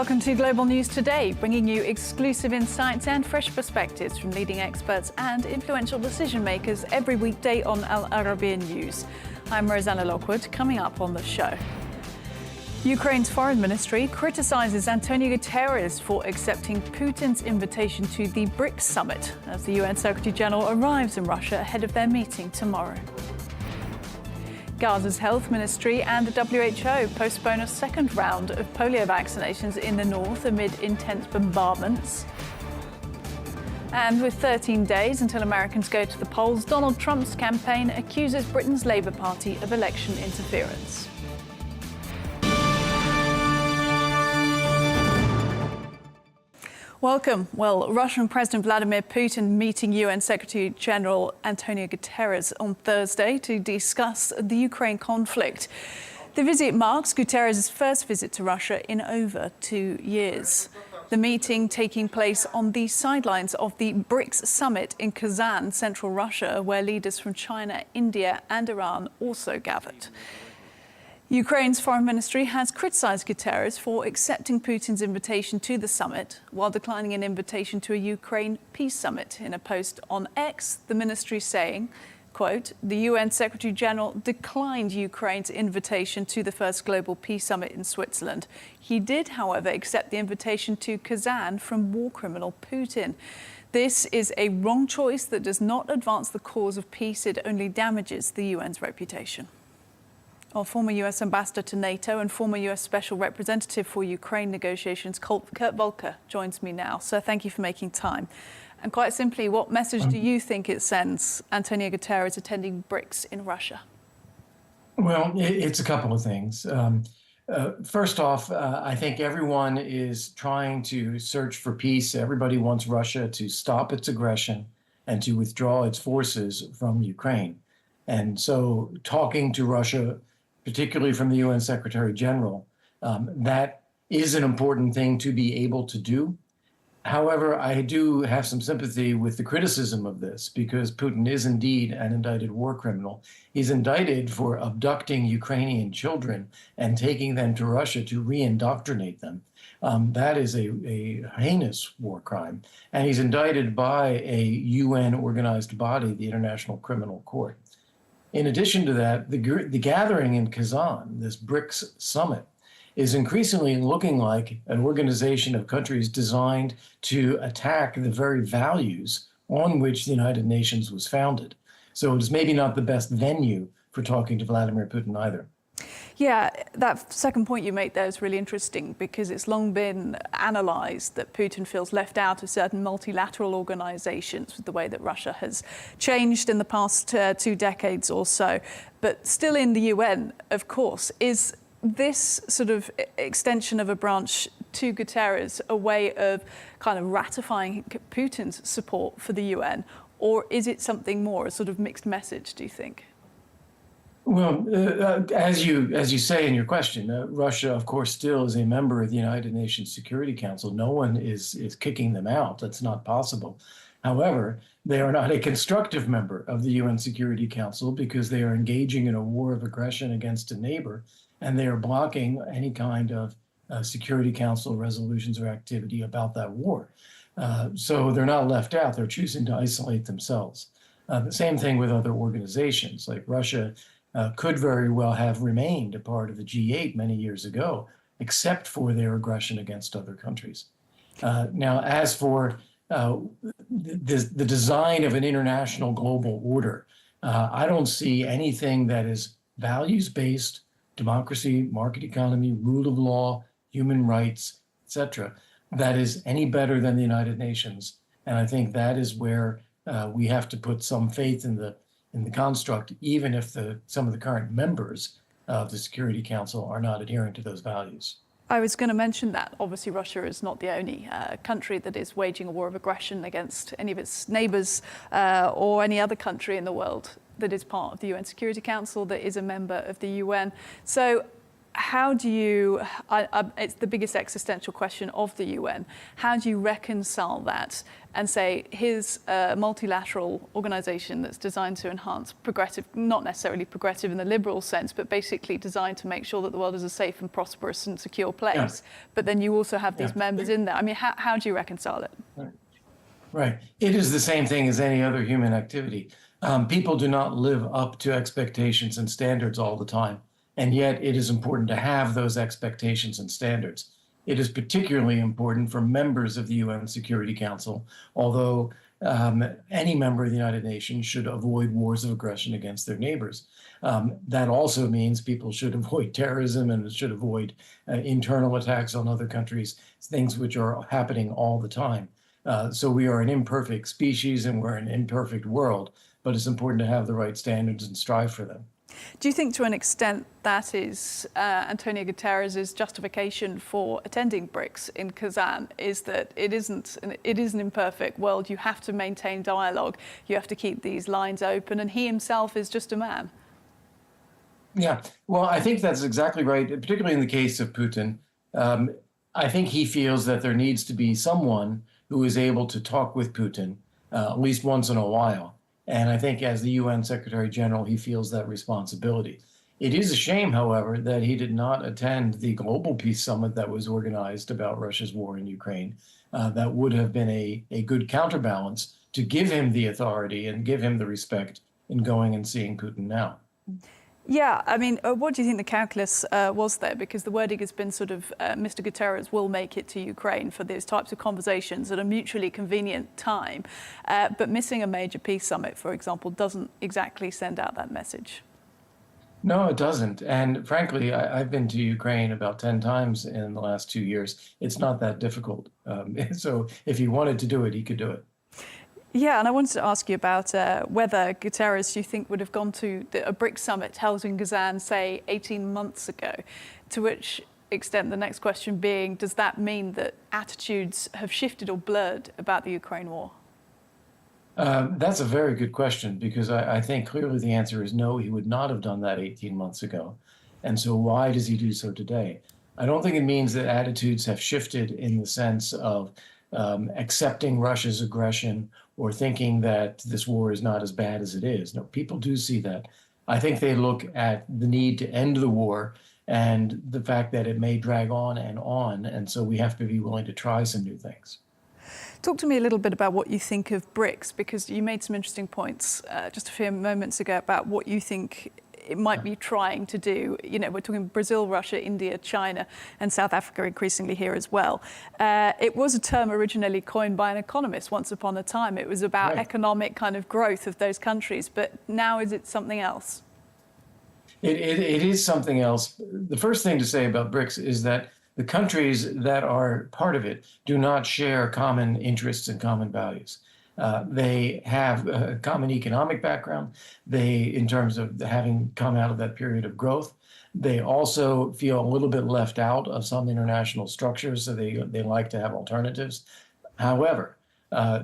Welcome to Global News Today, bringing you exclusive insights and fresh perspectives from leading experts and influential decision makers every weekday on Arabiya News. I'm Rosanna Lockwood. Coming up on the show, Ukraine's foreign ministry criticizes Antony Guterres for accepting Putin's invitation to the BRICS summit as the UN Secretary General arrives in Russia ahead of their meeting tomorrow. Gaza's health ministry and the WHO postpone a second round of polio vaccinations in the north amid intense bombardments. And with 13 days until Americans go to the polls, Donald Trump's campaign accuses Britain's Labour Party of election interference. Welcome. Well, Russian President Vladimir Putin meeting UN Secretary General Antony Guterres on Thursday to discuss the Ukraine conflict. The visit marks Guterres' first visit to Russia in over 2 years. The meeting taking place on the sidelines of the BRICS summit in Kazan, central Russia, where leaders from China, India and Iran also gathered. Ukraine's foreign ministry has criticised Guterres for accepting Putin's invitation to the summit while declining an invitation to a Ukraine peace summit. In a post on X, the ministry saying, quote, "The UN Secretary General declined Ukraine's invitation to the first global peace summit in Switzerland. He did, however, accept the invitation to Kazan from war criminal Putin. This is a wrong choice that does not advance the cause of peace. It only damages the UN's reputation." Well, former US Ambassador to NATO and former US Special Representative for Ukraine negotiations, Kurt Volker, joins me now. So thank you for making time. And quite simply, what message do you think it sends, Antony Guterres attending BRICS in Russia? Well, it's a couple of things. First off, I think everyone is trying to search for peace. Everybody wants Russia to stop its aggression and to withdraw its forces from Ukraine. And so talking to Russia, particularly from the UN Secretary General, that is an important thing to be able to do. However, I do have some sympathy with the criticism of this because Putin is indeed an indicted war criminal. He's indicted for abducting Ukrainian children and taking them to Russia to re-indoctrinate them. That is a heinous war crime. And he's indicted by a UN organized body, the International Criminal Court. In addition to that, the gathering in Kazan, this BRICS summit, is increasingly looking like an organization of countries designed to attack the very values on which the United Nations was founded. So it's maybe not the best venue for talking to Vladimir Putin either. Yeah, that second point you make there is really interesting because it's long been analysed that Putin feels left out of certain multilateral organisations with the way that Russia has changed in the past 2 decades or so. But still in the UN, of course, is this sort of extension of a branch to Guterres a way of kind of ratifying Putin's support for the UN, or is it something more, a sort of mixed message, do you think? Well, as you say in your question, Russia, of course, still is a member of the United Nations Security Council. No one is kicking them out. That's not possible. However, they are not a constructive member of the UN Security Council because they are engaging in a war of aggression against a neighbor, and they are blocking any kind of Security Council resolutions or activity about that war. So they're not left out. They're choosing to isolate themselves. The same thing with other organizations, like Russia could very well have remained a part of the G8 many years ago, except for their aggression against other countries. Now, as for the design of an international global order, I don't see anything that is values-based, democracy, market economy, rule of law, human rights, etc., that is any better than the United Nations. And I think that is where we have to put some faith in the construct, even if some of the current members of the Security Council are not adhering to those values. I was going to mention that. Obviously, Russia is not the only country that is waging a war of aggression against any of its neighbours or any other country in the world that is part of the UN Security Council, that is a member of the UN. So how do you, it's the biggest existential question of the UN, how do you reconcile that and say, here's a multilateral organisation that's designed to enhance progressive, not necessarily progressive in the liberal sense, but basically designed to make sure that the world is a safe and prosperous and secure place. Yeah. But then you also have these members in there. I mean, how do you reconcile it? Right. It is the same thing as any other human activity. People do not live up to expectations and standards all the time. And yet it is important to have those expectations and standards. It is particularly important for members of the UN Security Council, although any member of the United Nations should avoid wars of aggression against their neighbors. That also means people should avoid terrorism and should avoid internal attacks on other countries, things which are happening all the time. So we are an imperfect species and we're an imperfect world, but it's important to have the right standards and strive for them. Do you think to an extent that is Antonio Guterres' justification for attending BRICS in Kazan, is that it is an imperfect world, you have to maintain dialogue, you have to keep these lines open, and he himself is just a man? Yeah, well, I think that's exactly right, particularly in the case of Putin. I think he feels that there needs to be someone who is able to talk with Putin at least once in a while. And I think as the UN Secretary General, he feels that responsibility. It is a shame, however, that he did not attend the Global Peace Summit that was organized about Russia's war in Ukraine. That would have been a good counterbalance to give him the authority and give him the respect in going and seeing Putin now. Yeah, I mean, what do you think the calculus was there? Because the wording has been sort of Mr. Guterres will make it to Ukraine for these types of conversations at a mutually convenient time. But missing a major peace summit, for example, doesn't exactly send out that message. No, it doesn't. And frankly, I've been to Ukraine about 10 times in the last 2 years. It's not that difficult. So if he wanted to do it, he could do it. Yeah, and I wanted to ask you about whether Guterres, you think, would have gone to a BRICS summit held in Kazan, say, 18 months ago, to which extent the next question being, does that mean that attitudes have shifted or blurred about the Ukraine war? That's a very good question, because I think clearly the answer is no, he would not have done that 18 months ago. And so why does he do so today? I don't think it means that attitudes have shifted in the sense of accepting Russia's aggression or thinking that this war is not as bad as it is. No, people do see that. I think they look at the need to end the war and the fact that it may drag on, and so we have to be willing to try some new things. Talk to me a little bit about what you think of BRICS, because you made some interesting points just a few moments ago about what you think it might be trying to do. You know, we're talking Brazil, Russia, India, China, and South Africa increasingly here as well. It was a term originally coined by an economist once upon a time. It was about economic kind of growth of those countries, but now is it something else? It is something else. The first thing to say about BRICS is that the countries that are part of it do not share common interests and common values. They have a common economic background. In terms of having come out of that period of growth, they also feel a little bit left out of some international structures, so they like to have alternatives. However,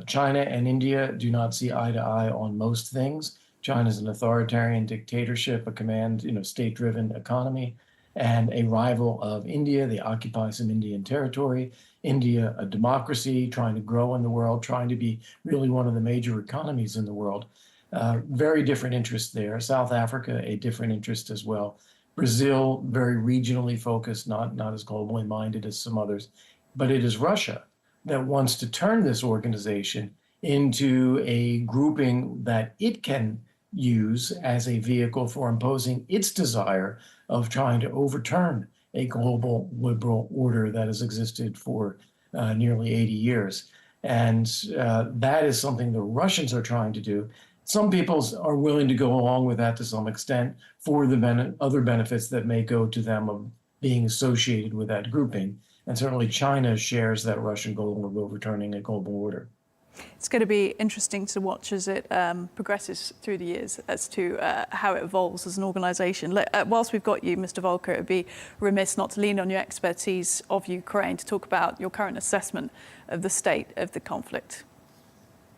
China and India do not see eye to eye on most things. China is an authoritarian dictatorship, a state-driven economy, and a rival of India. They occupy some Indian territory. India, a democracy, trying to grow in the world, trying to be really one of the major economies in the world. Very different interests there. South Africa, a different interest as well. Brazil, very regionally focused, not as globally minded as some others. But it is Russia that wants to turn this organization into a grouping that it can use as a vehicle for imposing its desire of trying to overturn a global liberal order that has existed for nearly 80 years. And that is something the Russians are trying to do. Some people are willing to go along with that to some extent for the other benefits that may go to them of being associated with that grouping. And certainly China shares that Russian goal of overturning a global order. It's going to be interesting to watch as it progresses through the years as to how it evolves as an organisation. Whilst we've got you, Mr. Volker, it would be remiss not to lean on your expertise of Ukraine to talk about your current assessment of the state of the conflict.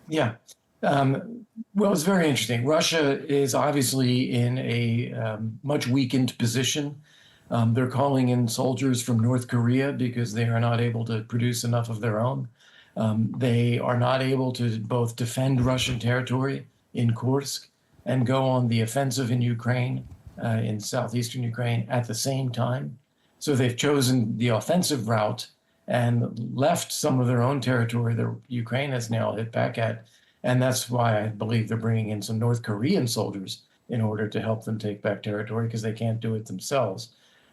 Yeah. Well, it's very interesting. Russia is obviously in a much weakened position. They're calling in soldiers from North Korea because they are not able to produce enough of their own. They are not able to both defend Russian territory in Kursk and go on the offensive in Ukraine, in southeastern Ukraine at the same time. So they've chosen the offensive route and left some of their own territory that Ukraine has now hit back at. And that's why I believe they're bringing in some North Korean soldiers in order to help them take back territory because they can't do it themselves.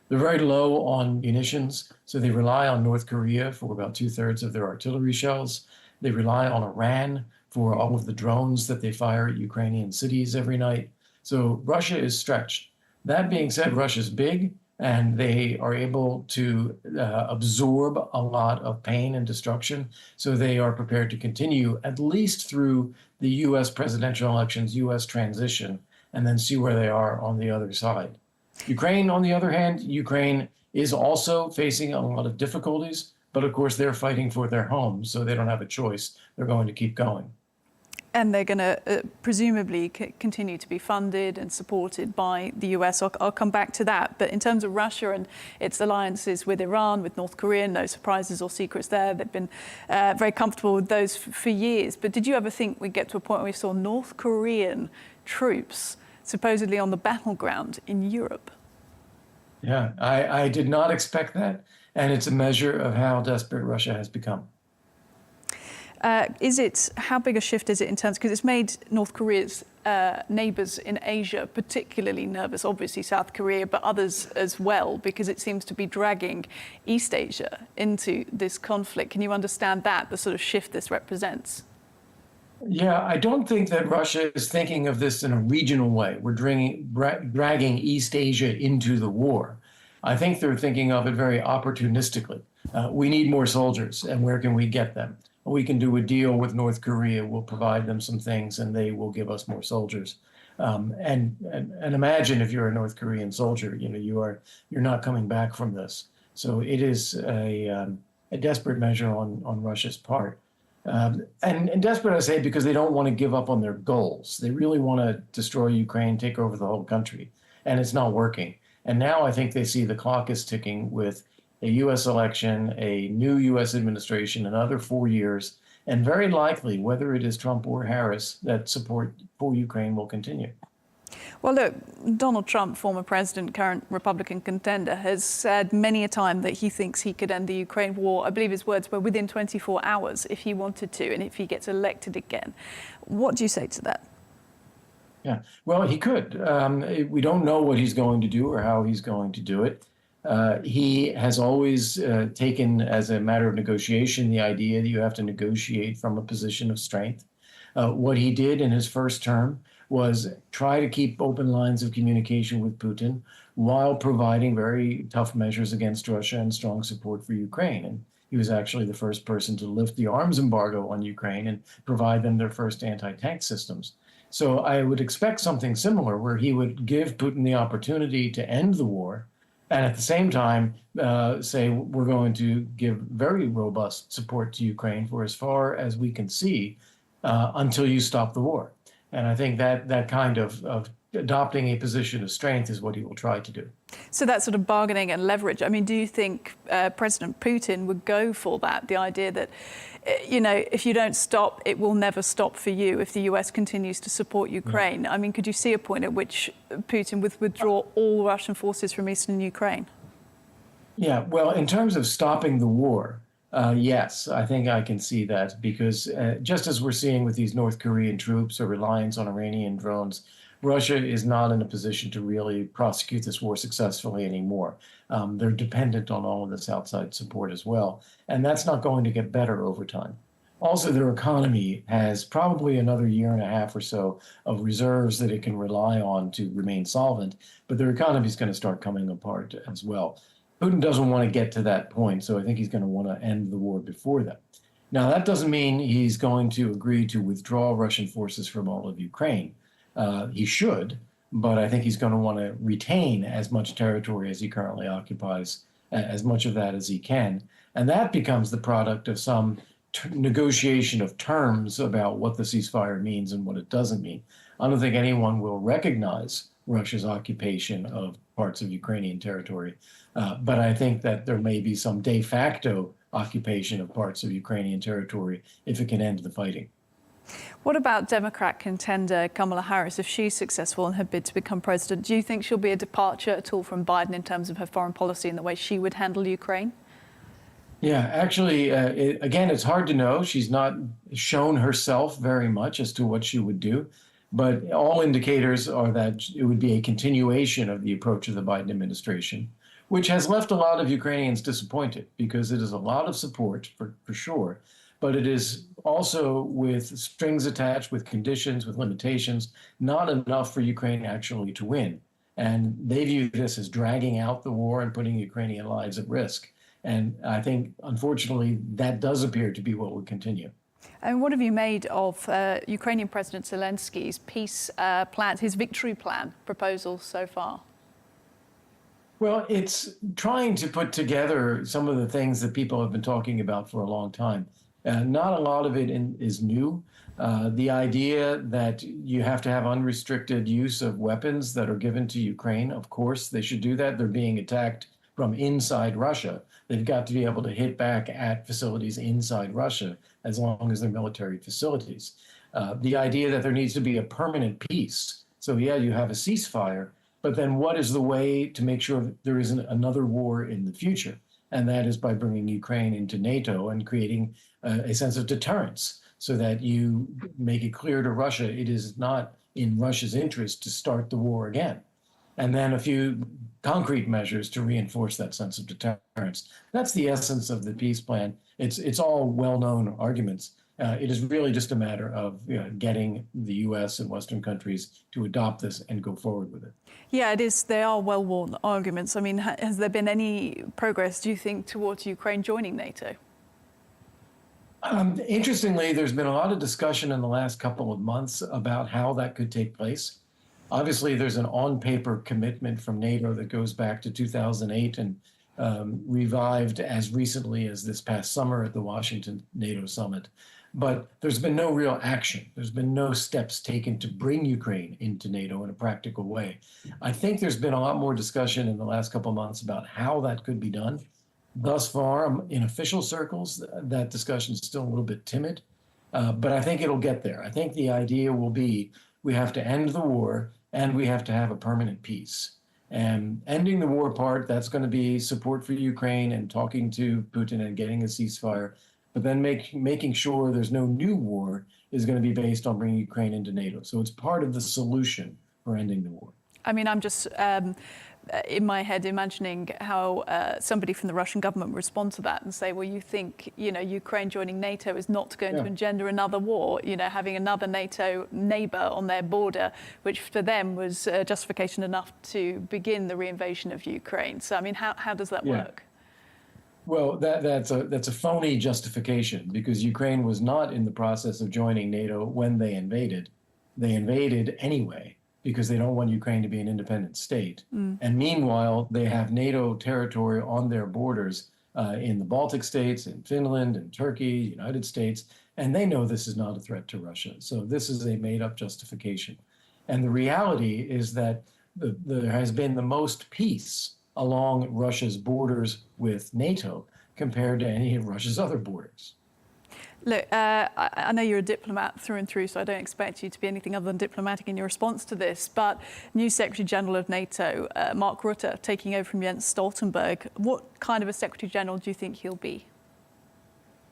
They're very low on munitions, so they rely on North Korea for about 2/3 of their artillery shells. They rely on Iran for all of the drones that they fire at Ukrainian cities every night. So Russia is stretched. That being said, Russia's big, and they are able to absorb a lot of pain and destruction. So they are prepared to continue at least through the US presidential elections, US transition, and then see where they are on the other side. Ukraine, on the other hand, Ukraine is also facing a lot of difficulties, but of course they're fighting for their homes, so they don't have a choice. They're going to keep going. And they're going to presumably continue to be funded and supported by the US. I'll come back to that. But in terms of Russia and its alliances with Iran, with North Korea, no surprises or secrets there. They've been very comfortable with those for years. But did you ever think we'd get to a point where we saw North Korean troops supposedly on the battleground in Europe? Yeah, I did not expect that. And it's a measure of how desperate Russia has become. How big a shift is it in terms, because it's made North Korea's neighbours in Asia particularly nervous, obviously South Korea, but others as well, because it seems to be dragging East Asia into this conflict. Can you understand that, the sort of shift this represents? Yeah, I don't think that Russia is thinking of this in a regional way. We're dragging East Asia into the war. I think they're thinking of it very opportunistically. We need more soldiers, and where can we get them? We can do a deal with North Korea. We'll provide them some things, and they will give us more soldiers. And imagine if you're a North Korean soldier, you're not coming back from this. So it is a desperate measure on Russia's part. And desperate, I say, because they don't want to give up on their goals. They really want to destroy Ukraine, take over the whole country, and it's not working. And now I think they see the clock is ticking with a U.S. election, a new U.S. administration, another 4 years, and very likely, whether it is Trump or Harris, that support for Ukraine will continue. Well, look, Donald Trump, former president, current Republican contender, has said many a time that he thinks he could end the Ukraine war. I believe his words were within 24 hours if he wanted to and if he gets elected again. What do you say to that? Yeah, well, he could. We don't know what he's going to do or how he's going to do it. He has always taken as a matter of negotiation the idea that you have to negotiate from a position of strength. What he did in his first term was try to keep open lines of communication with Putin while providing very tough measures against Russia and strong support for Ukraine. And he was actually the first person to lift the arms embargo on Ukraine and provide them their first anti-tank systems. So I would expect something similar where he would give Putin the opportunity to end the war and at the same time say we're going to give very robust support to Ukraine for as far as we can see until you stop the war. And I think that kind of adopting a position of strength is what he will try to do. So that sort of bargaining and leverage, I mean, do you think President Putin would go for that? The idea that, if you don't stop, it will never stop for you if the US continues to support Ukraine. I mean, could you see a point at which Putin would withdraw all Russian forces from eastern Ukraine? Yeah, well, in terms of stopping the war, yes, I think I can see that because just as we're seeing with these North Korean troops or reliance on Iranian drones, Russia is not in a position to really prosecute this war successfully anymore. They're dependent on all of this outside support as well, and that's not going to get better over time. Also, their economy has probably another year and a half or so of reserves that it can rely on to remain solvent, but their economy is going to start coming apart as well. Putin doesn't want to get to that point, so I think he's going to want to end the war before that. Now, that doesn't mean he's going to agree to withdraw Russian forces from all of Ukraine. He should, but I think he's going to want to retain as much territory as he currently occupies, as much of that as he can. And that becomes the product of some negotiation of terms about what the ceasefire means and what it doesn't mean. I don't think anyone will recognize Russia's occupation of parts of Ukrainian territory. But I think that there may be some de facto occupation of parts of Ukrainian territory if it can end the fighting. What about Democrat contender Kamala Harris? If she's successful in her bid to become president, do you think she'll be a departure at all from Biden in terms of her foreign policy and the way she would handle Ukraine? Yeah, actually, again, it's hard to know. She's not shown herself very much as to what she would do, but all indicators are that it would be a continuation of the approach of the Biden administration, which has left a lot of Ukrainians disappointed because it is a lot of support for sure, but it is also with strings attached, with conditions, with limitations, not enough for Ukraine actually to win. And they view this as dragging out the war and putting Ukrainian lives at risk. And I think, unfortunately, that does appear to be what will continue. And what have you made of Ukrainian President Zelensky's peace plans, his victory plan proposals so far? Well, it's trying to put together some of the things that people have been talking about for a long time. Not a lot of it is new. The idea that you have to have unrestricted use of weapons that are given to Ukraine, of course, they should do that. They're being attacked from inside Russia. They've got to be able to hit back at facilities inside Russia as long as they're military facilities. The idea that there needs to be a permanent peace. So yeah, you have a ceasefire, but then what is the way to make sure that there isn't another war in the future? And that is by bringing Ukraine into NATO and creating a sense of deterrence so that you make it clear to Russia it is not in Russia's interest to start the war again. And then a few concrete measures to reinforce that sense of deterrence. That's the essence of the peace plan. It's all well-known arguments. It is really just a matter of getting the U.S. and Western countries to adopt this and go forward with it. Yeah, it is. They are well-worn arguments. I mean, has there been any progress, do you think, towards Ukraine joining NATO? Interestingly, there's been a lot of discussion in the last couple of months about how that could take place. Obviously, there's an on-paper commitment from NATO that goes back to 2008 and revived as recently as this past summer at the Washington NATO summit. But there's been no real action. There's been no steps taken to bring Ukraine into NATO in a practical way. I think there's been a lot more discussion in the last couple of months about how that could be done. Thus far, in official circles, that discussion is still a little bit timid, but I think it'll get there. I think the idea will be we have to end the war and we have to have a permanent peace. And ending the war part, that's going to be support for Ukraine and talking to Putin and getting a ceasefire. But then making sure there's no new war is going to be based on bringing Ukraine into NATO. So it's part of the solution for ending the war. I mean, I'm just in my head imagining how somebody from the Russian government would respond to that and say, well, you think, Ukraine joining NATO is not going to engender another war, having another NATO neighbour on their border, which for them was justification enough to begin the reinvasion of Ukraine. So, I mean, how does that work? Well, that's a phony justification because Ukraine was not in the process of joining NATO when they invaded. They invaded anyway because they don't want Ukraine to be an independent state. And meanwhile, they have NATO territory on their borders in the Baltic states, in Finland, in Turkey, United States, and they know this is not a threat to Russia. So this is a made-up justification. And the reality is that there has been the most peace along Russia's borders with NATO compared to any of Russia's other borders. Look, I know you're a diplomat through and through, so I don't expect you to be anything other than diplomatic in your response to this, but new Secretary General of NATO, Mark Rutte, taking over from Jens Stoltenberg, what kind of a Secretary General do you think he'll be?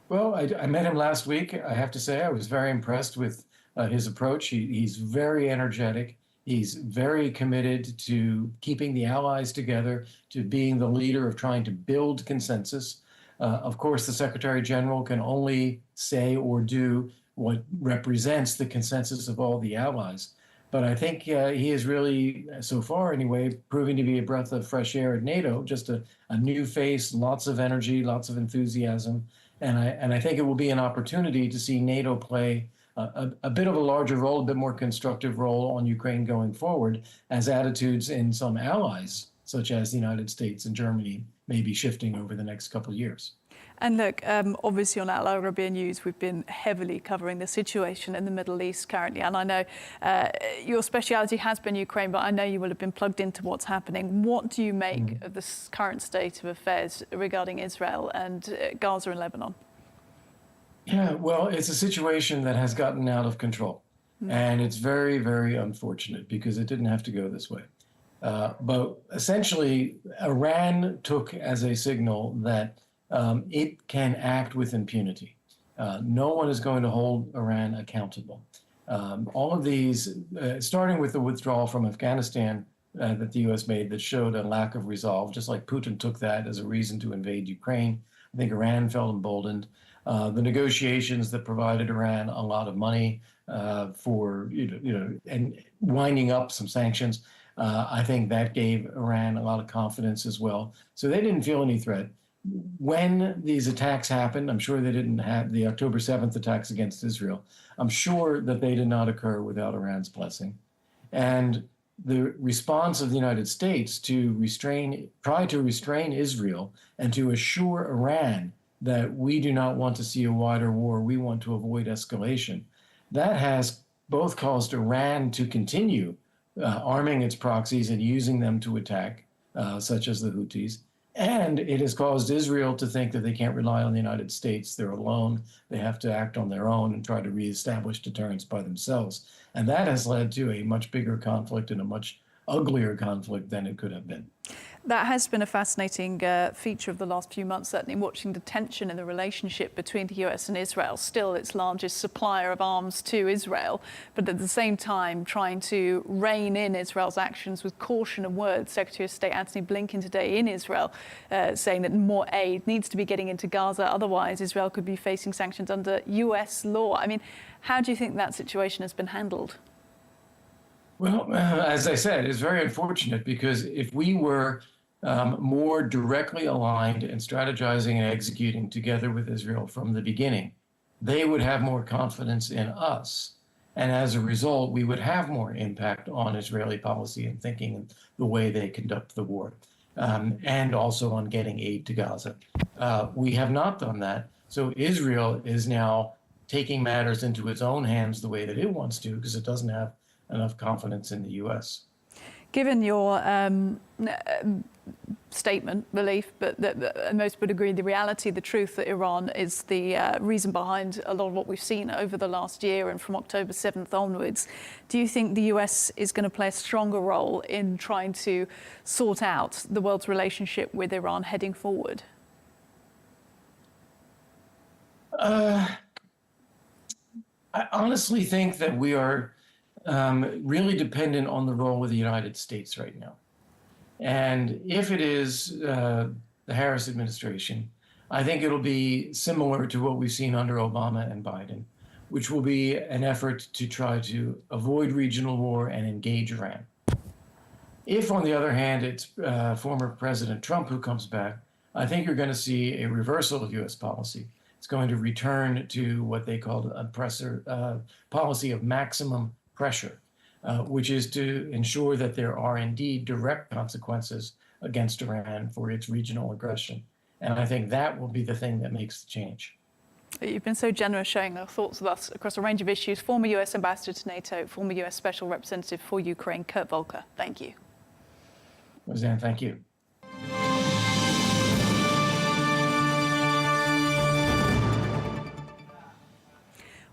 Well, I met him last week. I have to say I was very impressed with his approach. He's very energetic. He's very committed to keeping the allies together, to being the leader of trying to build consensus. Of course, the Secretary General can only say or do what represents the consensus of all the allies. But I think he is really, so far anyway, proving to be a breath of fresh air at NATO, just a new face, lots of energy, lots of enthusiasm. And I think it will be an opportunity to see NATO play a bit of a larger role, a bit more constructive role on Ukraine going forward as attitudes in some allies, such as the United States and Germany, may be shifting over the next couple of years. And look, obviously on Al Arabiya News, we've been heavily covering the situation in the Middle East currently. And I know your speciality has been Ukraine, but I know you will have been plugged into what's happening. What do you make of the current state of affairs regarding Israel and Gaza and Lebanon? Yeah, well, it's a situation that has gotten out of control. And it's very, very unfortunate because it didn't have to go this way. But essentially, Iran took as a signal that it can act with impunity. No one is going to hold Iran accountable. All of these, starting with the withdrawal from Afghanistan that the U.S. made that showed a lack of resolve, just like Putin took that as a reason to invade Ukraine. I think Iran felt emboldened. The negotiations that provided Iran a lot of money for, and winding up some sanctions, I think that gave Iran a lot of confidence as well. So they didn't feel any threat. When these attacks happened, I'm sure they didn't have the October 7th attacks against Israel. I'm sure that they did not occur without Iran's blessing. And the response of the United States to try to restrain Israel and to assure Iran that we do not want to see a wider war, we want to avoid escalation, that has both caused Iran to continue arming its proxies and using them to attack, such as the Houthis. And it has caused Israel to think that they can't rely on the United States. They're alone. They have to act on their own and try to reestablish deterrence by themselves. And that has led to a much bigger conflict and a much uglier conflict than it could have been. That has been a fascinating feature of the last few months, certainly watching the tension in the relationship between the US and Israel, still its largest supplier of arms to Israel, but at the same time trying to rein in Israel's actions with caution and words. Secretary of State Antony Blinken today in Israel saying that more aid needs to be getting into Gaza, otherwise Israel could be facing sanctions under US law. I mean, how do you think that situation has been handled? Well, as I said, it's very unfortunate because if we were more directly aligned and strategizing and executing together with Israel from the beginning, they would have more confidence in us. And as a result, we would have more impact on Israeli policy and thinking and the way they conduct the war, and also on getting aid to Gaza. We have not done that. So Israel is now taking matters into its own hands the way that it wants to because it doesn't have enough confidence in the U.S. Given your statement, belief, but most would agree, the reality, the truth that Iran is the reason behind a lot of what we've seen over the last year and from October 7th onwards, do you think the US is going to play a stronger role in trying to sort out the world's relationship with Iran heading forward? I honestly think that we are really dependent on the role of the United States right now. And if it is the Harris administration, I think it'll be similar to what we've seen under Obama and Biden, which will be an effort to try to avoid regional war and engage Iran. If, on the other hand, it's former President Trump who comes back, I think you're going to see a reversal of U.S. policy. It's going to return to what they called a policy of maximum pressure, which is to ensure that there are indeed direct consequences against Iran for its regional aggression. And I think that will be the thing that makes the change. You've been so generous sharing your thoughts with us across a range of issues. Former US Ambassador to NATO, former US Special Representative for Ukraine, Kurt Volker. Thank you. Roseanne, thank you.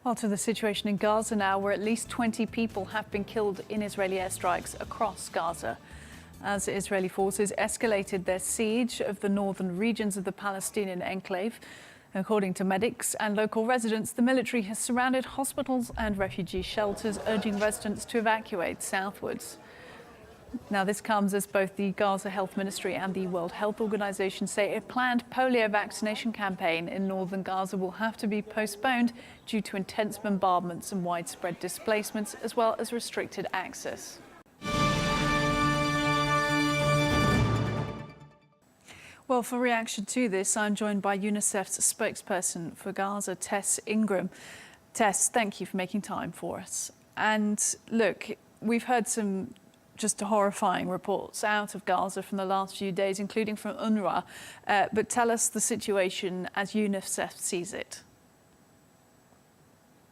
Well, to the situation in Gaza now, where at least 20 people have been killed in Israeli airstrikes across Gaza, as Israeli forces escalated their siege of the northern regions of the Palestinian enclave. According to medics and local residents, the military has surrounded hospitals and refugee shelters, urging residents to evacuate southwards. Now, this comes as both the Gaza Health Ministry and the World Health Organization say a planned polio vaccination campaign in northern Gaza will have to be postponed due to intense bombardments and widespread displacements, as well as restricted access. Well, for reaction to this, I'm joined by UNICEF's spokesperson for Gaza, Tess Ingram. Tess, thank you for making time for us. And look, we've heard some just horrifying reports out of Gaza from the last few days, including from UNRWA. But tell us the situation as UNICEF sees it.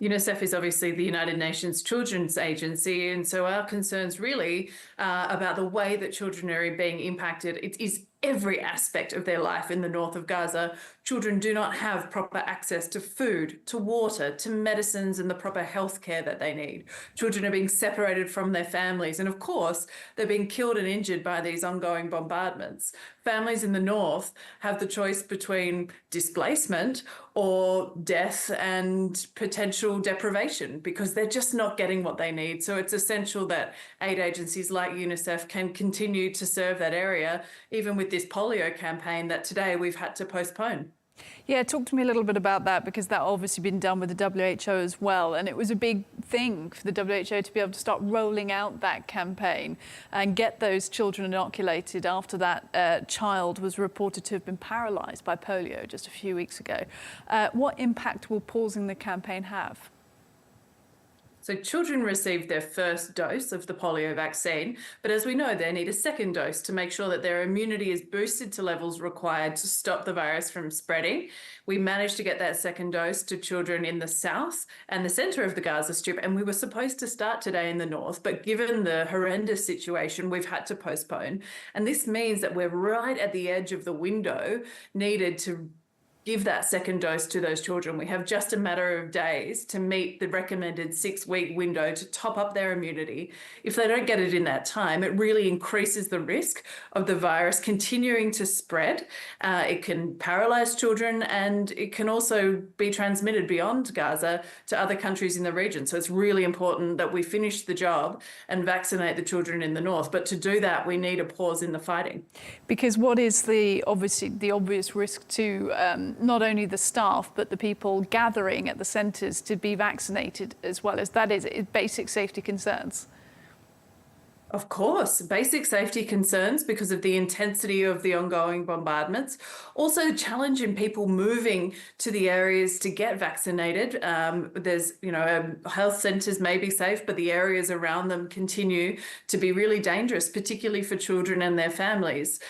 UNICEF is obviously the United Nations Children's Agency, and so our concerns really about the way that children are being impacted. It is every aspect of their life in the north of Gaza. Children do not have proper access to food, to water, to medicines and the proper health care that they need. Children are being separated from their families, and of course, they're being killed and injured by these ongoing bombardments. Families in the north have the choice between displacement or death and potential deprivation because they're just not getting what they need. So it's essential that aid agencies like UNICEF can continue to serve that area, even with this polio campaign that today we've had to postpone. Yeah, talk to me a little bit about that, because that obviously been done with the WHO as well, and it was a big thing for the WHO to be able to start rolling out that campaign and get those children inoculated after that child was reported to have been paralysed by polio just a few weeks ago. What impact will pausing the campaign have? So children receive their first dose of the polio vaccine, but as we know, they need a second dose to make sure that their immunity is boosted to levels required to stop the virus from spreading. We managed to get that second dose to children in the south and the centre of the Gaza Strip, and we were supposed to start today in the north, but given the horrendous situation, we've had to postpone. And this means that we're right at the edge of the window needed to give that second dose to those children. We have just a matter of days to meet the recommended 6-week window to top up their immunity. If they don't get it in that time, it really increases the risk of the virus continuing to spread. It can paralyze children, and it can also be transmitted beyond Gaza to other countries in the region. So it's really important that we finish the job and vaccinate the children in the north. But to do that, we need a pause in the fighting. Because what is the obvious risk to not only the staff, but the people gathering at the centres to be vaccinated as well? As that is basic safety concerns. Of course, basic safety concerns because of the intensity of the ongoing bombardments. Also, challenge in people moving to the areas to get vaccinated. There's, health centres may be safe, but the areas around them continue to be really dangerous, particularly for children and their families.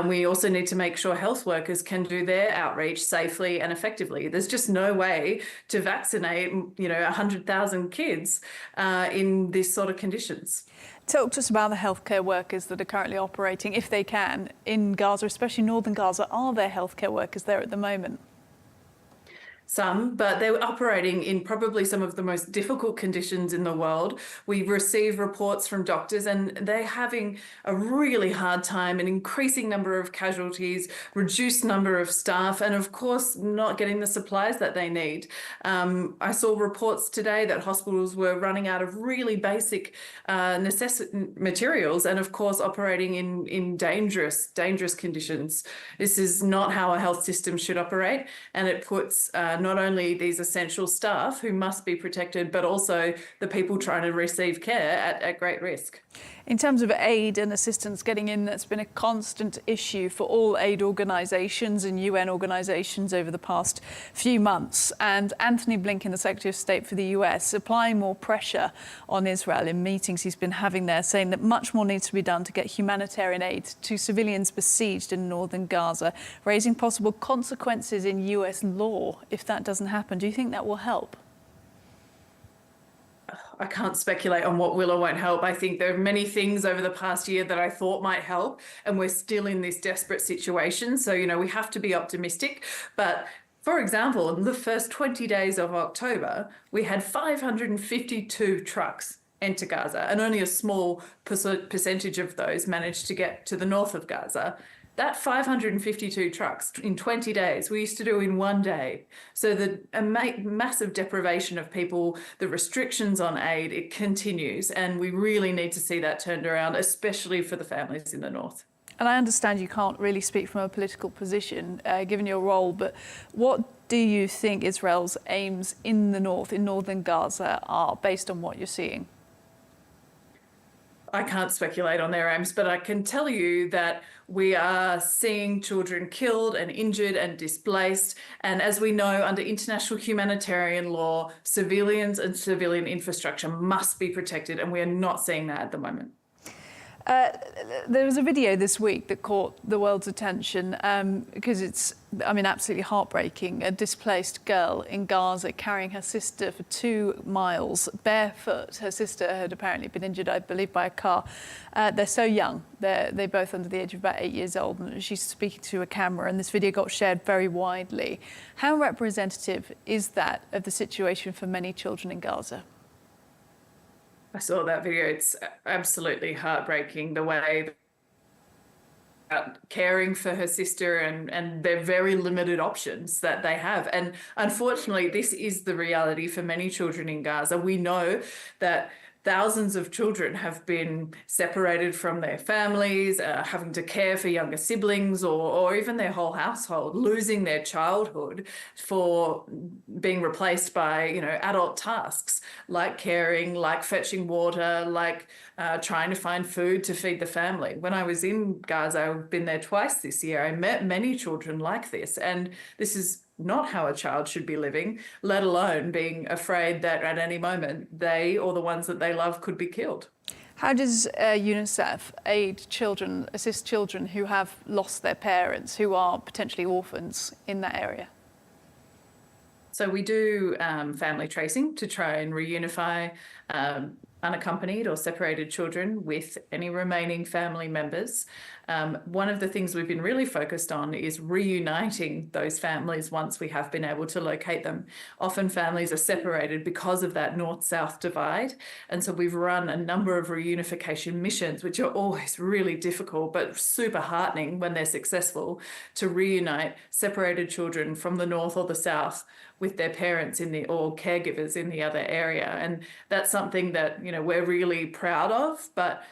We also need to make sure health workers can do their outreach safely and effectively. There's just no way to vaccinate, 100,000 kids in this sort of conditions. Talk to us about the healthcare workers that are currently operating, if they can, in Gaza, especially northern Gaza. Are there healthcare workers there at the moment? Some, but they're operating in probably some of the most difficult conditions in the world. We receive reports from doctors and they're having a really hard time, an increasing number of casualties, reduced number of staff, and of course, not getting the supplies that they need. I saw reports today that hospitals were running out of really basic materials and of course, operating in dangerous conditions. This is not how a health system should operate, and it puts not only these essential staff who must be protected, but also the people trying to receive care at great risk. In terms of aid and assistance getting in, that's been a constant issue for all aid organisations and UN organisations over the past few months. And Antony Blinken, the Secretary of State for the US, applying more pressure on Israel in meetings he's been having there, saying that much more needs to be done to get humanitarian aid to civilians besieged in northern Gaza, raising possible consequences in US law if that doesn't happen. Do you think that will help? I can't speculate on what will or won't help. I think there are many things over the past year that I thought might help, and we're still in this desperate situation. So, we have to be optimistic. But for example, in the first 20 days of October, we had 552 trucks enter Gaza, and only a small percentage of those managed to get to the north of Gaza. That 552 trucks in 20 days, we used to do in one day. So the massive deprivation of people, the restrictions on aid, it continues. And we really need to see that turned around, especially for the families in the north. And I understand you can't really speak from a political position, given your role, but what do you think Israel's aims in the north, in northern Gaza, are based on what you're seeing? I can't speculate on their aims, but I can tell you that we are seeing children killed and injured and displaced. And as we know, under international humanitarian law, civilians and civilian infrastructure must be protected, and we are not seeing that at the moment. There was a video this week that caught the world's attention because it's, I mean, absolutely heartbreaking. A displaced girl in Gaza carrying her sister for 2 miles barefoot. Her sister had apparently been injured, I believe, by a car. They're so young. They're both under the age of about 8 years old, and she's speaking to a camera, and this video got shared very widely. How representative is that of the situation for many children in Gaza? I saw that video. It's absolutely heartbreaking, the way caring for her sister and their very limited options that they have. And unfortunately, this is the reality for many children in Gaza. We know that thousands of children have been separated from their families, having to care for younger siblings or even their whole household, losing their childhood for being replaced by, adult tasks like caring, like fetching water, like trying to find food to feed the family. When I was in Gaza, I've been there twice this year, I met many children like this. And this is not how a child should be living, let alone being afraid that at any moment they or the ones that they love could be killed. How does UNICEF aid children, assist children who have lost their parents, who are potentially orphans in that area? So we do family tracing to try and reunify unaccompanied or separated children with any remaining family members. One of the things we've been really focused on is reuniting those families once we have been able to locate them. Often families are separated because of that north-south divide. And so we've run a number of reunification missions, which are always really difficult, but super heartening when they're successful, to reunite separated children from the north or the south with their parents or caregivers in the other area. And that's something that, we're really proud of, but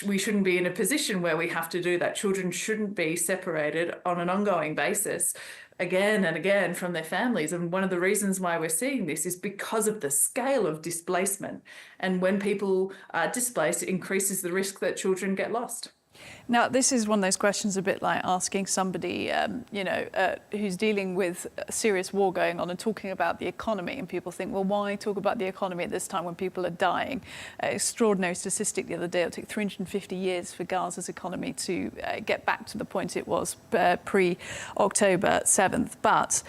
we shouldn't be in a position where we have to do that. Children shouldn't be separated on an ongoing basis again and again from their families. And one of the reasons why we're seeing this is because of the scale of displacement. And when people are displaced, it increases the risk that children get lost. Now, this is one of those questions a bit like asking somebody, who's dealing with a serious war going on and talking about the economy. And people think, well, why talk about the economy at this time when people are dying? Extraordinary statistic the other day, it took 350 years for Gaza's economy to get back to the point it was pre-October 7th. But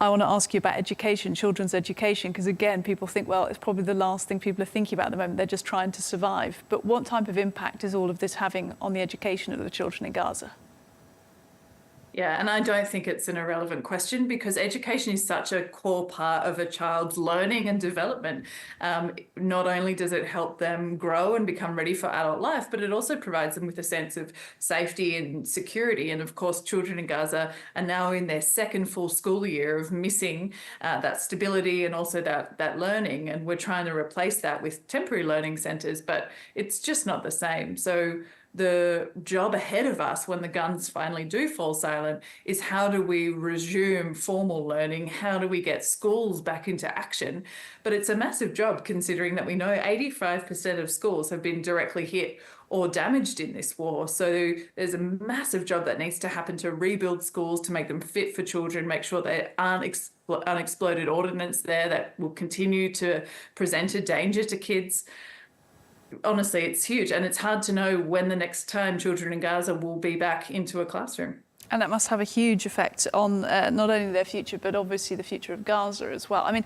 I want to ask you about education, children's education, because again, people think, well, it's probably the last thing people are thinking about at the moment. They're just trying to survive. But what type of impact is all of this having on the education of the children in Gaza? Yeah, and I don't think it's an irrelevant question, because education is such a core part of a child's learning and development. Not only does it help them grow and become ready for adult life, but it also provides them with a sense of safety and security. And of course, children in Gaza are now in their second full school year of missing that stability and also that learning. And we're trying to replace that with temporary learning centres, but it's just not the same. So the job ahead of us when the guns finally do fall silent is, how do we resume formal learning? How do we get schools back into action? But it's a massive job, considering that we know 85% of schools have been directly hit or damaged in this war. So there's a massive job that needs to happen to rebuild schools, to make them fit for children, make sure there aren't unexploded ordnance there that will continue to present a danger to kids. Honestly, it's huge, and it's hard to know when the next time children in Gaza will be back into a classroom. And that must have a huge effect on not only their future, but obviously the future of Gaza as well. I mean,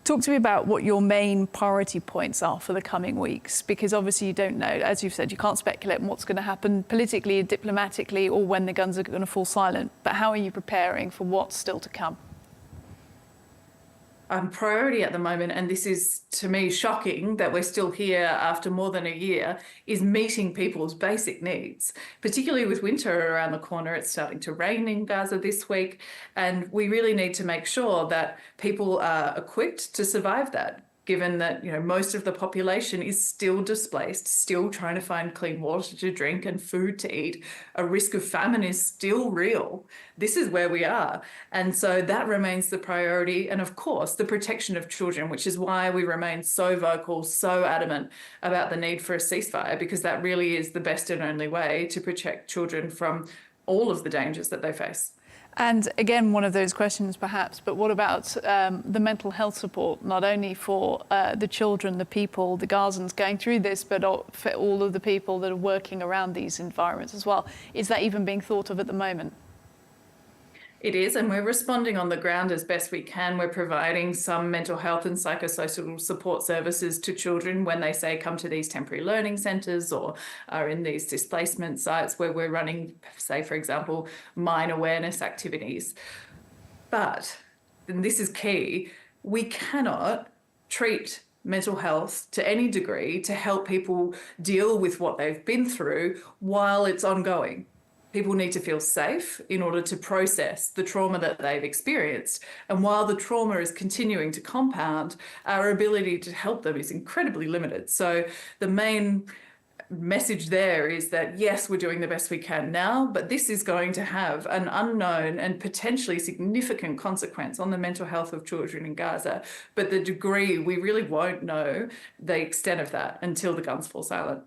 talk to me about what your main priority points are for the coming weeks, because obviously you don't know, as you've said, you can't speculate on what's going to happen politically, diplomatically, or when the guns are going to fall silent. But how are you preparing for what's still to come? Priority at the moment, and this is to me shocking that we're still here after more than a year, is meeting people's basic needs, particularly with winter around the corner. It's starting to rain in Gaza this week, and we really need to make sure that people are equipped to survive that, given that most of the population is still displaced, still trying to find clean water to drink and food to eat. A risk of famine is still real. This is where we are. And so that remains the priority. And of course, the protection of children, which is why we remain so vocal, so adamant about the need for a ceasefire, because that really is the best and only way to protect children from all of the dangers that they face. And again, one of those questions perhaps, but what about the mental health support, not only for the children, the people, the Gazans going through this, but for all of the people that are working around these environments as well? Is that even being thought of at the moment? It is, and we're responding on the ground as best we can. We're providing some mental health and psychosocial support services to children when they say come to these temporary learning centres or are in these displacement sites where we're running, say, for example, mine awareness activities. But, and this is key, we cannot treat mental health to any degree to help people deal with what they've been through while it's ongoing. People need to feel safe in order to process the trauma that they've experienced. And while the trauma is continuing to compound, our ability to help them is incredibly limited. So the main message there is that, yes, we're doing the best we can now, but this is going to have an unknown and potentially significant consequence on the mental health of children in Gaza. But the degree, we really won't know the extent of that until the guns fall silent.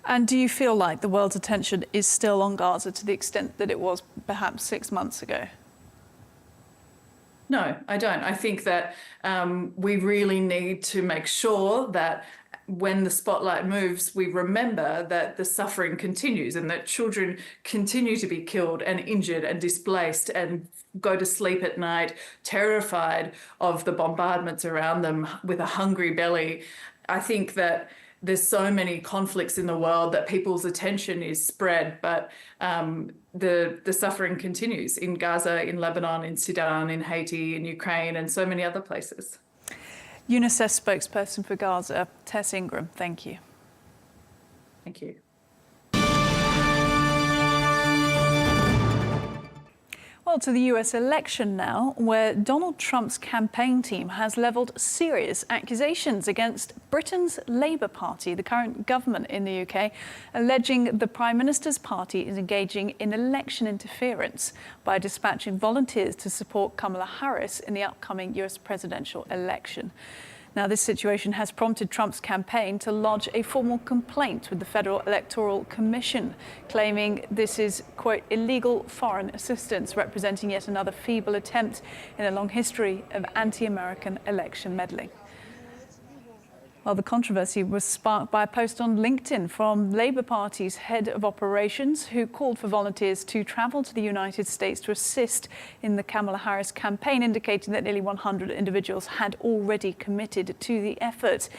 And do you feel like the world's attention is still on Gaza to the extent that it was perhaps 6 months ago? No, I don't. I think that we really need to make sure that when the spotlight moves, we remember that the suffering continues and that children continue to be killed and injured and displaced and go to sleep at night terrified of the bombardments around them with a hungry belly. I think that there's so many conflicts in the world that people's attention is spread, but the suffering continues in Gaza, in Lebanon, in Sudan, in Haiti, in Ukraine, and so many other places. UNICEF spokesperson for Gaza, Tess Ingram, thank you. Thank you. Well, to the US election now, where Donald Trump's campaign team has levelled serious accusations against Britain's Labour Party, the current government in the UK, alleging the Prime Minister's party is engaging in election interference by dispatching volunteers to support Kamala Harris in the upcoming US presidential election. Now, this situation has prompted Trump's campaign to lodge a formal complaint with the Federal Electoral Commission, claiming this is, quote, illegal foreign assistance, representing yet another feeble attempt in a long history of anti-American election meddling. Well, the controversy was sparked by a post on LinkedIn from Labour Party's head of operations, who called for volunteers to travel to the United States to assist in the Kamala Harris campaign, indicating that nearly 100 individuals had already committed to the effort.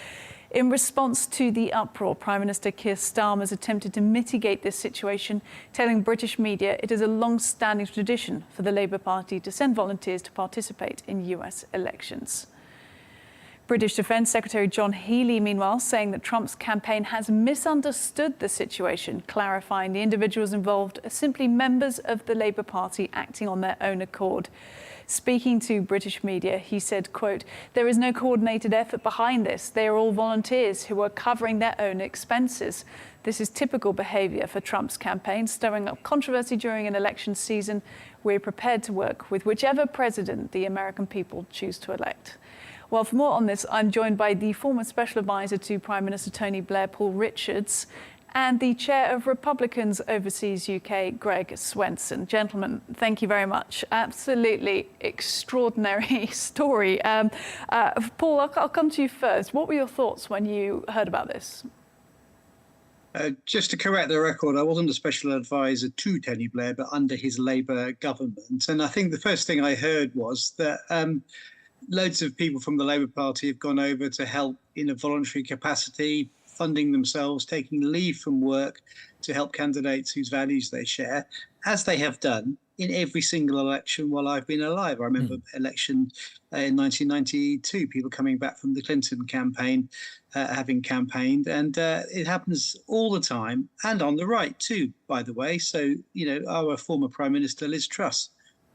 In response to the uproar, Prime Minister Keir Starmer's attempted to mitigate this situation, telling British media it is a long-standing tradition for the Labour Party to send volunteers to participate in US elections. British Defence Secretary John Healey, meanwhile, saying that Trump's campaign has misunderstood the situation, clarifying the individuals involved are simply members of the Labour Party acting on their own accord. Speaking to British media, he said, quote, "There is no coordinated effort behind this. They are all volunteers who are covering their own expenses. This is typical behaviour for Trump's campaign, stirring up controversy during an election season. We're prepared to work with whichever president the American people choose to elect." Well, for more on this, I'm joined by the former Special Advisor to Prime Minister Tony Blair, Paul Richards, and the Chair of Republicans Overseas UK, Greg Swenson. Gentlemen, thank you very much. Absolutely extraordinary story. Paul, I'll come to you first. What were your thoughts when you heard about this? Just to correct the record, I wasn't a special advisor to Tony Blair, but under his Labour government. And I think the first thing I heard was that loads of people from the Labour Party have gone over to help in a voluntary capacity, funding themselves, taking leave from work to help candidates whose values they share, as they have done in every single election while I've been alive. I remember election in 1992, people coming back from the Clinton campaign, having campaigned, and it happens all the time, and on the right too, by the way. So, you know, our former Prime Minister, Liz Truss,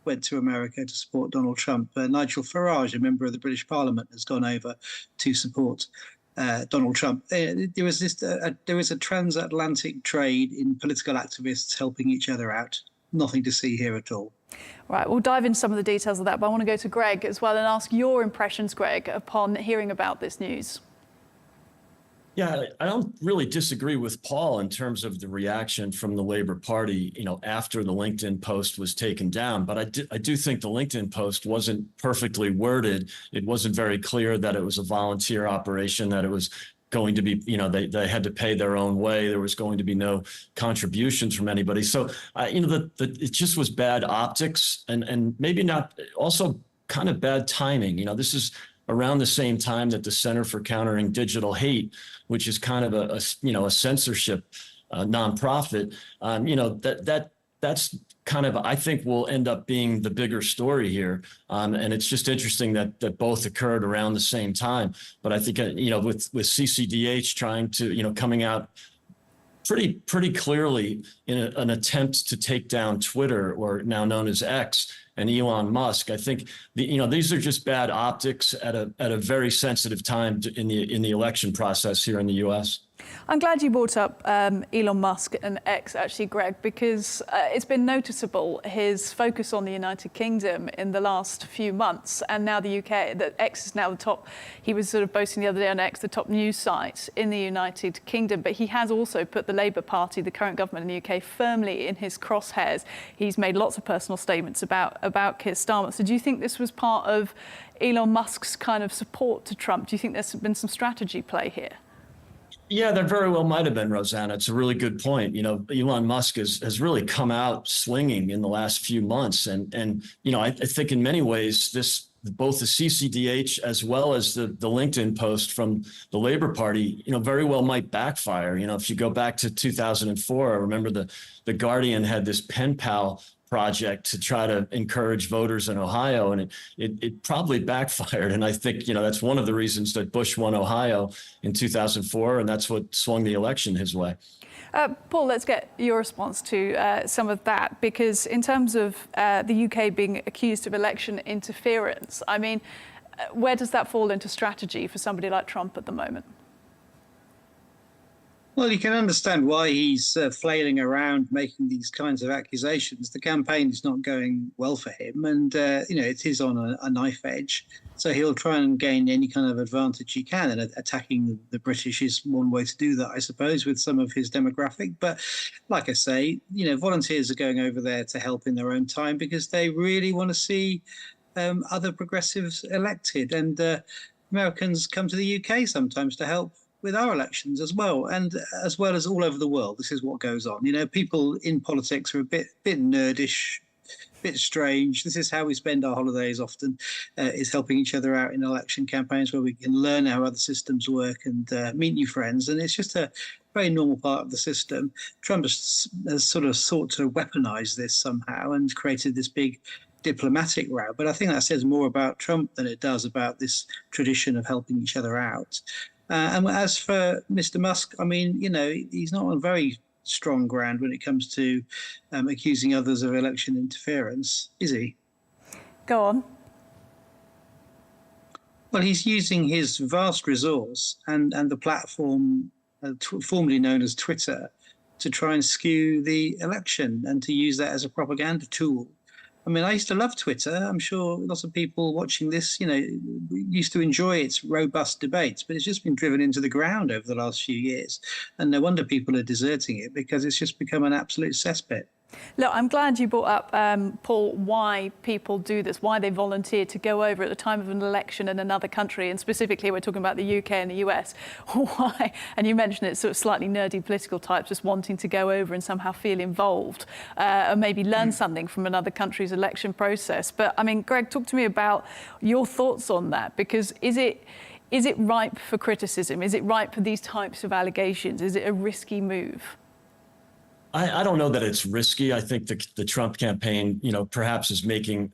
went to America to support Donald Trump. Nigel Farage, a member of the British Parliament, has gone over to support Donald Trump. There was a transatlantic trade in political activists helping each other out. Nothing to see here at all. Right, we'll dive into some of the details of that, but I want to go to Greg as well and ask your impressions, Greg, upon hearing about this news. Yeah, I don't really disagree with Paul in terms of the reaction from the Labor Party, after the LinkedIn post was taken down. But I do think the LinkedIn post wasn't perfectly worded. It wasn't very clear that it was a volunteer operation, that it was going to be, they had to pay their own way. There was going to be no contributions from anybody. So, it just was bad optics and maybe not, also kind of bad timing. This is around the same time that the Center for Countering Digital Hate, which is kind of a censorship nonprofit, that's kind of, I think, will end up being the bigger story here. And it's just interesting that both occurred around the same time. But I think, with CCDH trying to, coming out pretty clearly in an attempt to take down Twitter, or now known as X, and Elon Musk. I think these are just bad optics at a very sensitive time in the election process here in the U.S. I'm glad you brought up Elon Musk and X, actually, Greg, because it's been noticeable, his focus on the United Kingdom in the last few months, and now the UK, that X is now the top. He was sort of boasting the other day on X, the top news site in the United Kingdom, but he has also put the Labour Party, the current government in the UK, firmly in his crosshairs. He's made lots of personal statements about Keir Starmer. So do you think this was part of Elon Musk's kind of support to Trump? Do you think there's been some strategy play here? Yeah, there very well might have been, Rosanna. It's a really good point. Elon Musk has really come out swinging in the last few months. And I think in many ways, both the CCDH as well as the LinkedIn post from the Labor Party, very well might backfire. If you go back to 2004, I remember the Guardian had this pen pal project to try to encourage voters in Ohio, and it probably backfired. And I think, that's one of the reasons that Bush won Ohio in 2004, and that's what swung the election his way. Paul, let's get your response to some of that, because in terms of the UK being accused of election interference, I mean, where does that fall into strategy for somebody like Trump at the moment? Well, you can understand why he's flailing around making these kinds of accusations. The campaign is not going well for him, and it is on a knife edge. So he'll try and gain any kind of advantage he can, and attacking the British is one way to do that, I suppose, with some of his demographic. But like I say, volunteers are going over there to help in their own time because they really want to see other progressives elected, and Americans come to the UK sometimes to help with our elections as well, and as well as all over the world. This is what goes on. People in politics are a bit nerdish, bit strange. This is how we spend our holidays often, is helping each other out in election campaigns where we can learn how other systems work and meet new friends. And it's just a very normal part of the system. Trump has sort of sought to weaponize this somehow and created this big diplomatic row. But I think that says more about Trump than it does about this tradition of helping each other out. And as for Mr. Musk, I mean, he's not on very strong ground when it comes to accusing others of election interference, is he? Go on. Well, he's using his vast resource and the platform formerly known as Twitter to try and skew the election and to use that as a propaganda tool. I mean, I used to love Twitter. I'm sure lots of people watching this, used to enjoy its robust debates, but it's just been driven into the ground over the last few years. And no wonder people are deserting it, because it's just become an absolute cesspit. Look, I'm glad you brought up, Paul, why people do this, why they volunteer to go over at the time of an election in another country, and specifically we're talking about the UK and the US. Why? And you mentioned it, sort of slightly nerdy political types just wanting to go over and somehow feel involved, or maybe learn something from another country's election process. But I mean, Greg, talk to me about your thoughts on that, because is it ripe for criticism? Is it ripe for these types of allegations? Is it a risky move? I don't know that it's risky. I think the Trump campaign, perhaps is making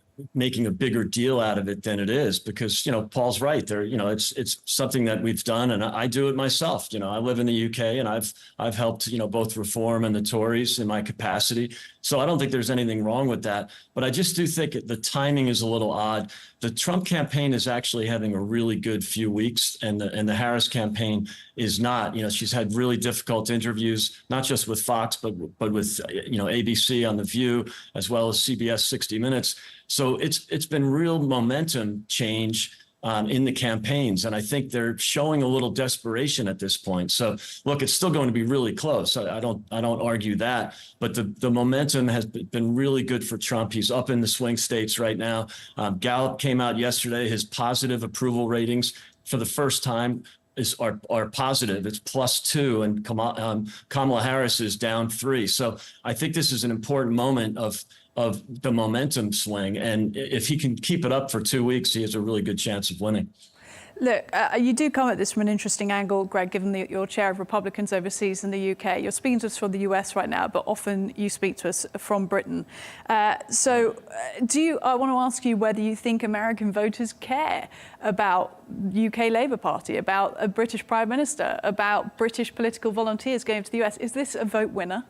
a bigger deal out of it than it is, because, Paul's right there. It's something that we've done, and I do it myself. I live in the UK, and I've helped, both Reform and the Tories in my capacity. So I don't think there's anything wrong with that. But I just do think the timing is a little odd. The Trump campaign is actually having a really good few weeks, and the Harris campaign is not. She's had really difficult interviews, not just with Fox, but with ABC on The View, as well as CBS 60 Minutes. So it's been real momentum change in the campaigns. And I think they're showing a little desperation at this point. So look, it's still going to be really close. I don't argue that, but the momentum has been really good for Trump. He's up in the swing states right now. Gallup came out yesterday. His positive approval ratings for the first time are positive. It's +2, and Kamala Harris is down 3. So I think this is an important moment of the momentum swing. And if he can keep it up for 2 weeks, he has a really good chance of winning. Look, you do come at this from an interesting angle, Greg, given that you're chair of Republicans overseas in the UK. You're speaking to us from the US right now, but often you speak to us from Britain. I want to ask you whether you think American voters care about UK Labour Party, about a British Prime Minister, about British political volunteers going to the US. Is this a vote winner?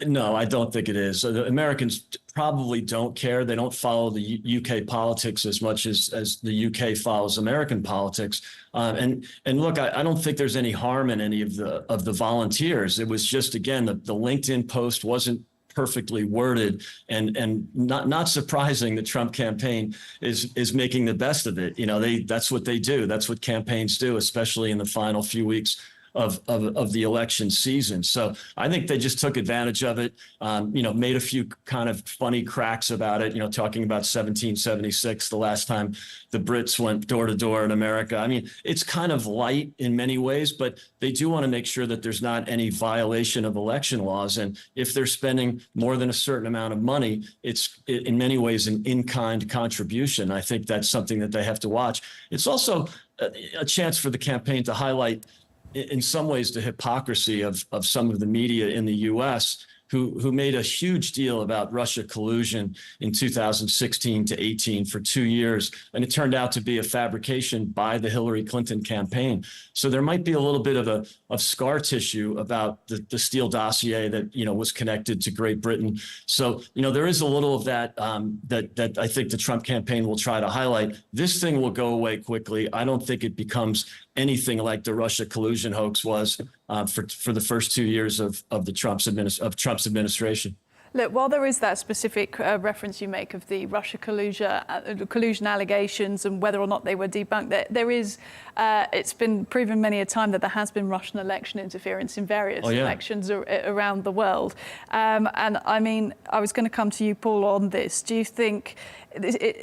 No, I don't think it is. The Americans probably don't care. They don't follow the UK politics as much as the UK follows American politics. And look, I don't think there's any harm in any of the volunteers. It was just, again, the LinkedIn post wasn't perfectly worded, and not surprising. The Trump campaign is making the best of it. You know, that's what they do. That's what campaigns do, especially in the final few weeks of the election season. So I think they just took advantage of it, made a few kind of funny cracks about it, talking about 1776, the last time the Brits went door to door in America. I mean, it's kind of light in many ways, but they do want to make sure that there's not any violation of election laws. And if they're spending more than a certain amount of money, it's in many ways an in-kind contribution. I think that's something that they have to watch. It's also a chance for the campaign to highlight, in some ways, the hypocrisy of some of the media in the U.S. who made a huge deal about Russia collusion in 2016 to 18 for 2 years, and it turned out to be a fabrication by the Hillary Clinton campaign. So there might be a little bit of scar tissue about the Steele dossier that was connected to Great Britain. So there is a little of that that I think the Trump campaign will try to highlight. This thing will go away quickly. I don't think it becomes anything like the Russia collusion hoax was for the first 2 years of Trump's administration. Look, while there is that specific reference you make of the Russia collusion allegations and whether or not they were debunked, there is, it's been proven many a time that there has been Russian election interference in various elections around the world. And I mean, I was going to come to you, Paul, on this. Do you think,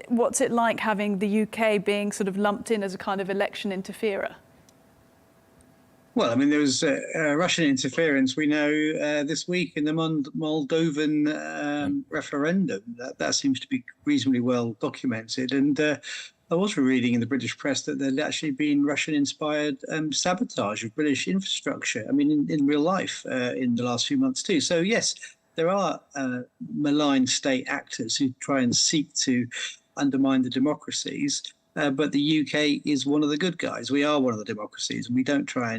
what's it like having the UK being sort of lumped in as a kind of election interferer? Well, I mean, there was Russian interference, we know, this week in the Moldovan referendum. That seems to be reasonably well documented. And I was reading in the British press that there'd actually been Russian-inspired sabotage of British infrastructure, I mean, in real life in the last few months too. So, yes, there are malign state actors who try and seek to undermine the democracies. But the UK is one of the good guys. We are one of the democracies, and we don't try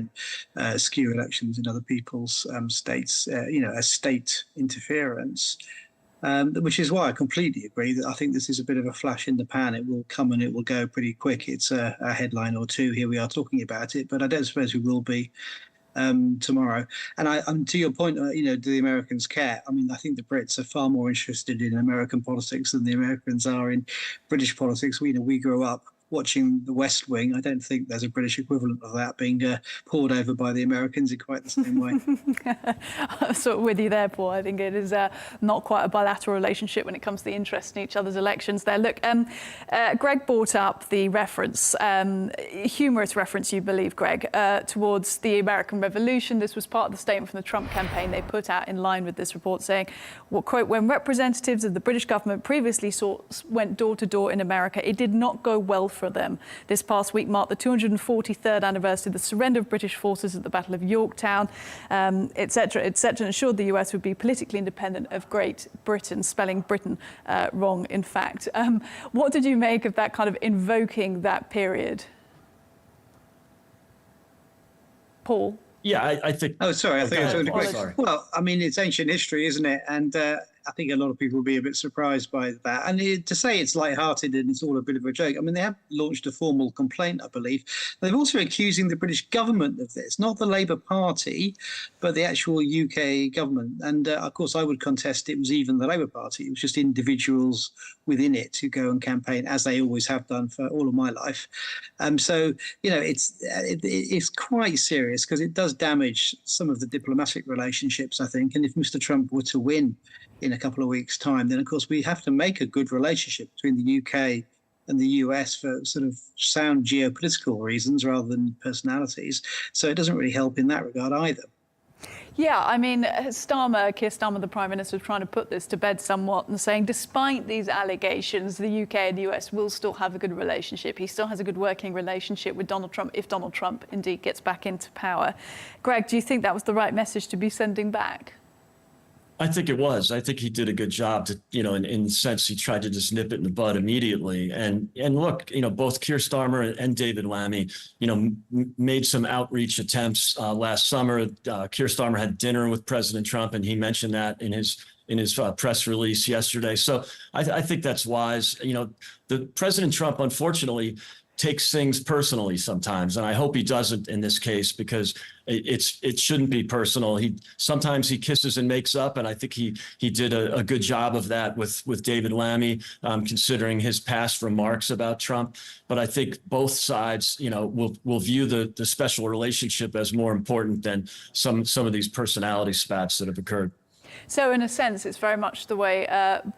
and skew elections in other people's states, as state interference, which is why I completely agree that I think this is a bit of a flash in the pan. It will come and it will go pretty quick. It's a headline or two. Here we are talking about it, but I don't suppose we will be tomorrow. And to your point, do the Americans care? I mean, I think the Brits are far more interested in American politics than the Americans are in British politics. We grew up watching The West Wing. I don't think there's a British equivalent of that being poured over by the Americans in quite the same way. I'm sort of with you there, Paul. I think it is not quite a bilateral relationship when it comes to the interest in each other's elections there. Look, Greg brought up the reference, humorous reference, you believe, Greg, towards the American Revolution. This was part of the statement from the Trump campaign they put out in line with this report, saying, well, quote, when representatives of the British government previously went door to door in America, it did not go well for them. This past week marked the 243rd anniversary of the surrender of British forces at the Battle of Yorktown, etc., etc., and assured the US would be politically independent of Great Britain, spelling Britain wrong, in fact. What did you make of that kind of invoking that period? Paul? Yeah, I think... Oh, sorry, I think I was going to sorry. Well, I mean, it's ancient history, isn't it? And I think a lot of people will be a bit surprised by that. And to say it's lighthearted and it's all a bit of a joke, I mean, they have launched a formal complaint, I believe. They're also accusing the British government of this, not the Labour Party, but the actual UK government. And of course, I would contest it was even the Labour Party. It was just individuals within it who go and campaign, as they always have done for all of my life. So, it's quite serious because it does damage some of the diplomatic relationships, I think. And if Mr. Trump were to win in a couple of weeks' time, then, of course, we have to make a good relationship between the UK and the US for sort of sound geopolitical reasons rather than personalities. So it doesn't really help in that regard either. Yeah, I mean, Keir Starmer, the Prime Minister, is trying to put this to bed somewhat and saying, despite these allegations, the UK and the US will still have a good relationship. He still has a good working relationship with Donald Trump if Donald Trump indeed gets back into power. Greg, do you think that was the right message to be sending back? I think it was. I think he did a good job to, in the sense he tried to just nip it in the bud immediately. And look, both Keir Starmer and David Lammy, made some outreach attempts last summer. Keir Starmer had dinner with President Trump, and he mentioned that in his press release yesterday. So I think that's wise. The President Trump, unfortunately, takes things personally sometimes, and I hope he doesn't in this case, because it shouldn't be personal. Sometimes he kisses and makes up, and I think he did a good job of that with David Lammy, considering his past remarks about Trump. But I think both sides, will view the special relationship as more important than some of these personality spats that have occurred. So in a sense, it's very much the way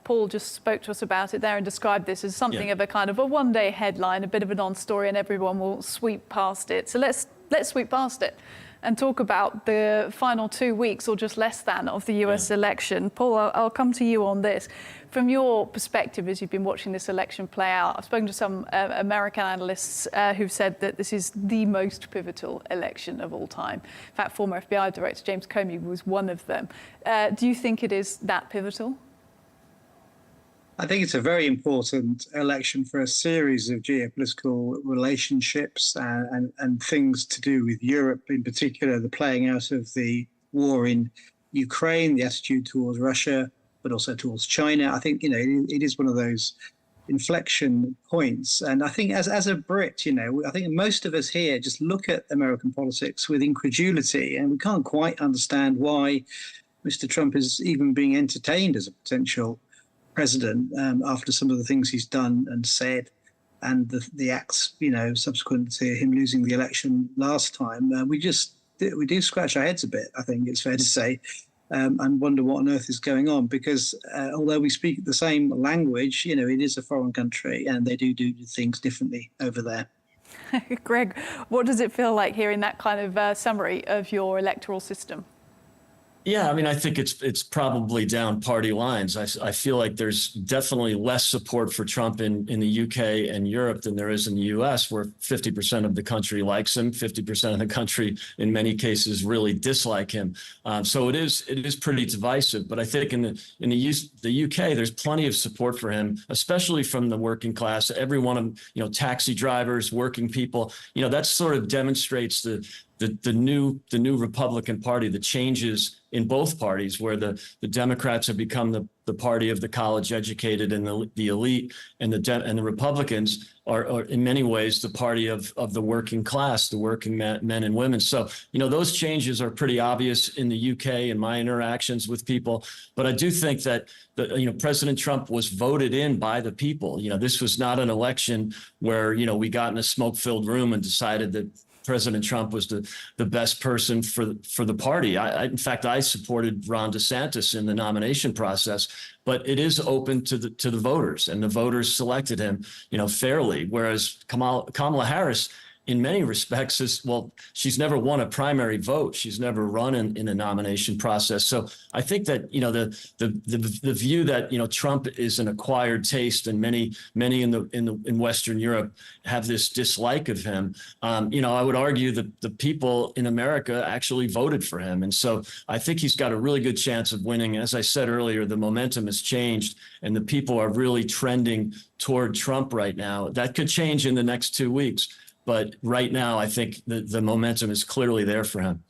Paul just spoke to us about it there and described this as something of a kind of a one-day headline, a bit of a non-story, and everyone will sweep past it. So let's sweep past it and talk about the final 2 weeks or just less than of the US election. Paul, I'll come to you on this. From your perspective, as you've been watching this election play out, I've spoken to some American analysts who've said that this is the most pivotal election of all time. In fact, former FBI Director James Comey was one of them. Do you think it is that pivotal? I think it's a very important election for a series of geopolitical relationships and things to do with Europe, in particular, the playing out of the war in Ukraine, the attitude towards Russia, but also towards China. I think, it is one of those inflection points. And I think as a Brit, I think most of us here just look at American politics with incredulity, and we can't quite understand why Mr. Trump is even being entertained as a potential president after some of the things he's done and said, and the acts, subsequent to him losing the election last time. We do scratch our heads a bit, I think it's fair to say, and wonder what on earth is going on, because although we speak the same language, it is a foreign country and they do things differently over there. Greg, what does it feel like hearing that kind of summary of your electoral system? Yeah, I mean, I think it's probably down party lines. I feel like there's definitely less support for Trump in the UK and Europe than there is in the US, where 50% of the country likes him, 50% of the country in many cases really dislike him. So it is pretty divisive. But I think in the UK, there's plenty of support for him, especially from the working class. Everyone, taxi drivers, working people. That sort of demonstrates the new Republican Party, the changes in both parties, where the Democrats have become the party of the college educated and the elite, and the Republicans are in many ways the party of the working class, the working men and women. So, those changes are pretty obvious in the UK in my interactions with people. But I do think that President Trump was voted in by the people. This was not an election where, we got in a smoke-filled room and decided that President Trump was the best person for the party. In fact, I supported Ron DeSantis in the nomination process, but it is open to the voters, and the voters selected him, fairly. Whereas Kamala Harris, in many respects, she's never won a primary vote. She's never run in a nomination process. So I think that, the view that, Trump is an acquired taste, and many in Western Europe have this dislike of him. I would argue that the people in America actually voted for him. And so I think he's got a really good chance of winning. As I said earlier, the momentum has changed and the people are really trending toward Trump right now. That could change in the next 2 weeks. But right now, I think the momentum is clearly there for him.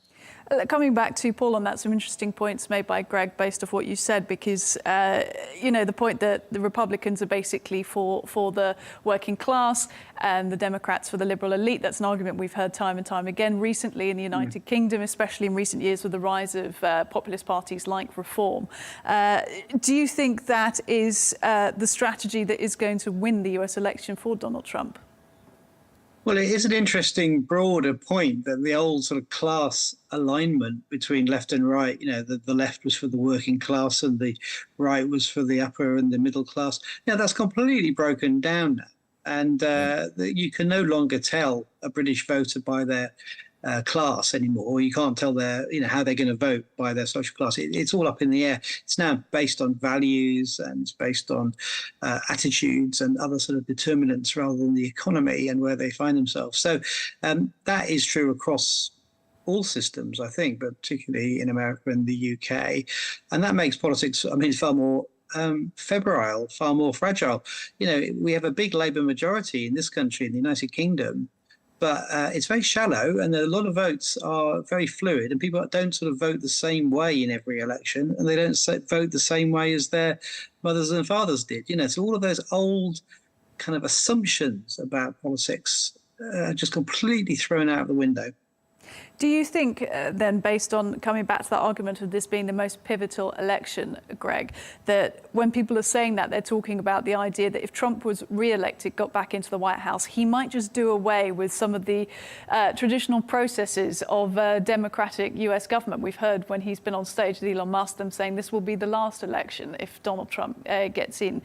Coming back to Paul on that, some interesting points made by Greg based off what you said, because, the point that the Republicans are basically for the working class and the Democrats for the liberal elite. That's an argument we've heard time and time again recently in the United Kingdom, especially in recent years with the rise of populist parties like Reform. Do you think that is the strategy that is going to win the US election for Donald Trump? Well, it is an interesting broader point that the old sort of class alignment between left and right, the left was for the working class and the right was for the upper and the middle class. That's completely broken down now. And you can no longer tell a British voter by their class anymore. You can't tell how they're going to vote by their social class. It's all up in the air. It's now based on values and it's based on attitudes and other sort of determinants rather than the economy and where they find themselves. So that is true across all systems, I think, but particularly in America and the UK. And that makes politics, far more febrile, far more fragile. We have a big Labour majority in this country, in the United Kingdom, but it's very shallow and a lot of votes are very fluid and people don't sort of vote the same way in every election and they don't vote the same way as their mothers and fathers did. So all of those old kind of assumptions about politics are just completely thrown out of the window. Do you think then, based on coming back to that argument of this being the most pivotal election, Greg, that when people are saying that, they're talking about the idea that if Trump was re-elected, got back into the White House, he might just do away with some of the traditional processes of Democratic US government? We've heard when he's been on stage with Elon Musk, them saying this will be the last election if Donald Trump gets in.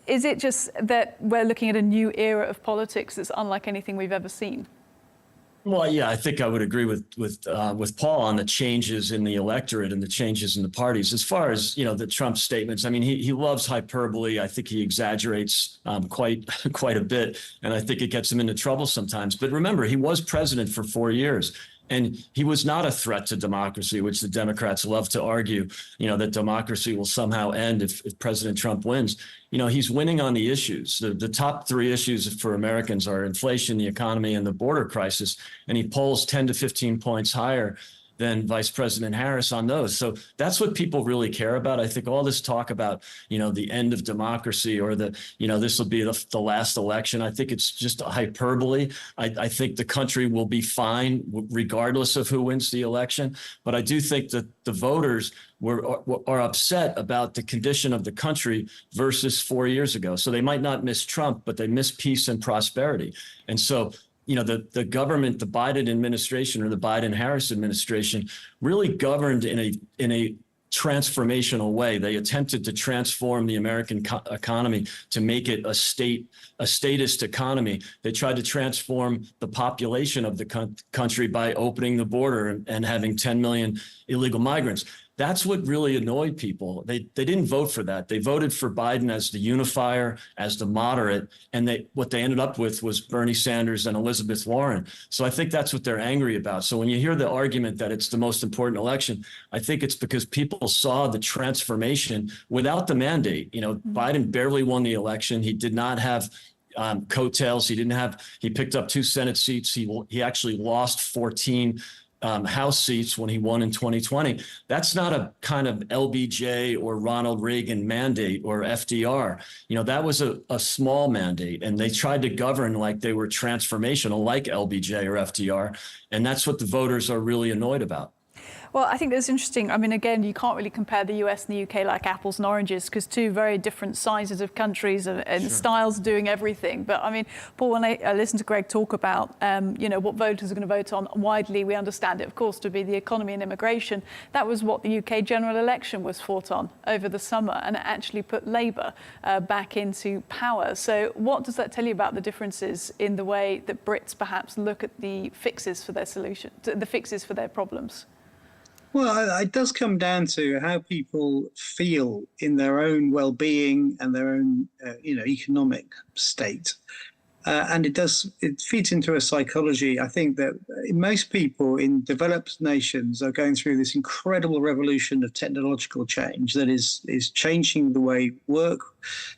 Is it just that we're looking at a new era of politics that's unlike anything we've ever seen? Well, yeah, I think I would agree with Paul on the changes in the electorate and the changes in the parties. As far as the Trump statements, he loves hyperbole. I think he exaggerates quite a bit, and I think it gets him into trouble sometimes. But remember, he was president for 4 years. And he was not a threat to democracy, which the Democrats love to argue, that democracy will somehow end if President Trump wins. He's winning on the issues. The top three issues for Americans are inflation, the economy, and the border crisis. And he polls 10 to 15 points higher than Vice President Harris on those. So that's what people really care about. I think all this talk about, the end of democracy or this will be the last election. I think it's just a hyperbole. I think the country will be fine regardless of who wins the election. But I do think that the voters are upset about the condition of the country versus 4 years ago. So they might not miss Trump, but they miss peace and prosperity. And so the government, the Biden administration or the Biden-Harris administration really governed in a transformational way. They attempted to transform the American economy to make it a statist economy. They tried to transform the population of the country by opening the border and having 10 million illegal migrants. That's what really annoyed people. They didn't vote for that. They voted for Biden as the unifier, as the moderate, and what they ended up with was Bernie Sanders and Elizabeth Warren. So I think that's what they're angry about. So when you hear the argument that it's the most important election, I think it's because people saw the transformation without the mandate. Biden barely won the election. He did not have coattails. He picked up 2 Senate seats. He actually lost 14 House seats when he won in 2020. That's not a kind of LBJ or Ronald Reagan mandate or FDR. That was a small mandate, and they tried to govern like they were transformational, like LBJ or FDR. And that's what the voters are really annoyed about. Well, I think that's interesting. Again, you can't really compare the US and the UK like apples and oranges because two very different sizes of countries and Sure. styles doing everything. But Paul, when I listen to Greg talk about, what voters are going to vote on widely, we understand it, of course, to be the economy and immigration. That was what the UK general election was fought on over the summer, and it actually put Labour back into power. So what does that tell you about the differences in the way that Brits perhaps look at the fixes for their the fixes for their problems? Well, it does come down to how people feel in their own well-being and their own, economic state. And it feeds into a psychology. I think that most people in developed nations are going through this incredible revolution of technological change that is changing the way work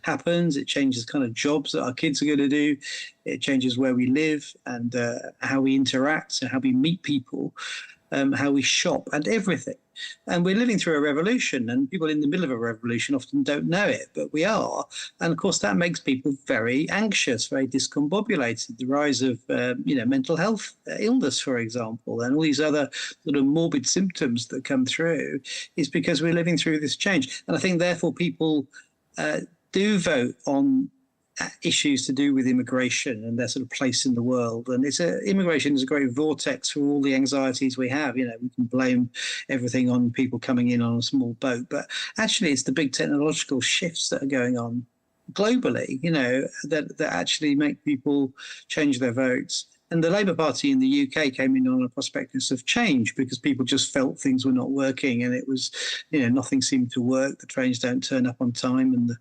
happens. It changes the kind of jobs that our kids are going to do. It changes where we live and how we interact and how we meet people. how we shop, and everything. And we're living through a revolution, and people in the middle of a revolution often don't know it, but we are. And of course, that makes people very anxious, very discombobulated. The rise of, mental health illness, for example, and all these other sort of morbid symptoms that come through is because we're living through this change. And I think, therefore, people do vote on issues to do with immigration and their sort of place in the world. And immigration is a great vortex for all the anxieties we have. We can blame everything on people coming in on a small boat, but actually it's the big technological shifts that are going on globally, that actually make people change their votes. And the Labour Party in the UK came in on a prospectus of change because people just felt things were not working, and it was, nothing seemed to work. The trains don't turn up on time, and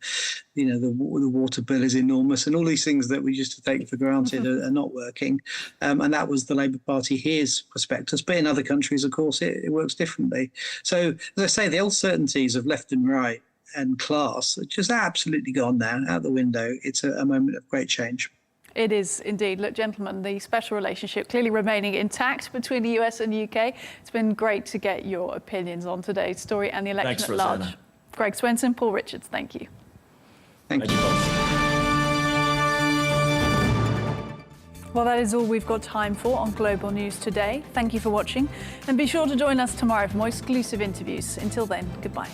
the water bill is enormous, and all these things that we used to take for granted are not working. And that was the Labour Party here's prospectus. But in other countries, of course, it works differently. So, as I say, the uncertainties of left and right and class are just absolutely gone now, out the window. It's a moment of great change. It is indeed. Look, gentlemen, the special relationship clearly remaining intact between the US and the UK. It's been great to get your opinions on today's story and the election Thanks, at large. Rosanna. Greg Swenson, Paul Richards, thank you. Thank you. Well, that is all we've got time for on Global News today. Thank you for watching, and be sure to join us tomorrow for more exclusive interviews. Until then, goodbye.